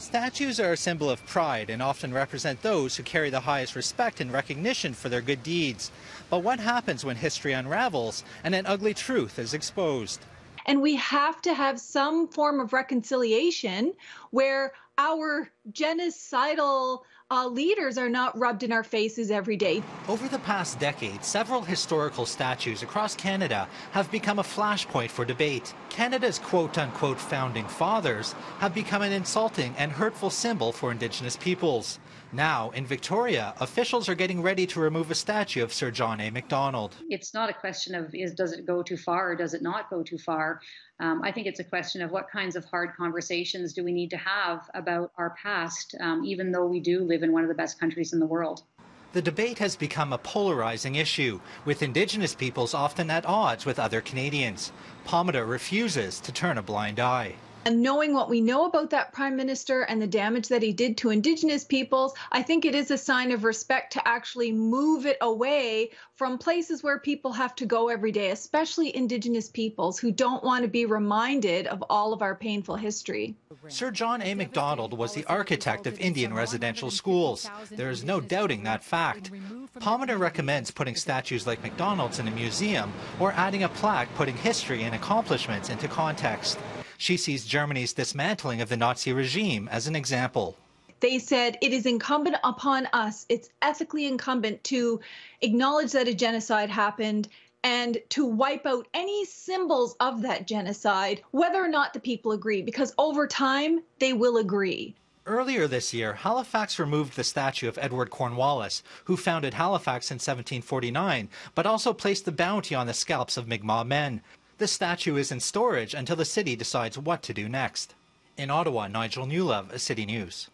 Statues are a symbol of pride and often represent those who carry the highest respect and recognition for their good deeds. But what happens when history unravels and an ugly truth is exposed? And we have to have some form of reconciliation where our genocidal leaders are not rubbed in our faces every day. Over the past decade, several historical statues across Canada have become a flashpoint for debate. Canada's quote-unquote founding fathers have become an insulting and hurtful symbol for Indigenous peoples. Now, in Victoria, officials are getting ready to remove a statue of Sir John A. Macdonald. It's not a question of does it go too far or does it not go too far. I think it's a question of what kinds of hard conversations do we need to have about our past, even though we do live in one of the best countries in the world. The debate has become a polarizing issue, with Indigenous peoples often at odds with other Canadians. Palmada refuses to turn a blind eye. And knowing what we know about that Prime Minister and the damage that he did to Indigenous peoples, I think it is a sign of respect to actually move it away from places where people have to go every day, especially Indigenous peoples who don't want to be reminded of all of our painful history. Sir John A. Macdonald was the architect of Indian residential schools. There is no doubting that fact. Palmada recommends putting statues like Macdonald's in a museum or adding a plaque putting history and accomplishments into context. She sees Germany's dismantling of the Nazi regime as an example. They said it is incumbent upon us, it's ethically incumbent to acknowledge that a genocide happened and to wipe out any symbols of that genocide, whether or not the people agree, because over time they will agree. Earlier this year, Halifax removed the statue of Edward Cornwallis, who founded Halifax in 1749, but also placed the bounty on the scalps of Mi'kmaq men. The statue is in storage until the city decides what to do next. In Ottawa, Nigel Newlove, CityNews.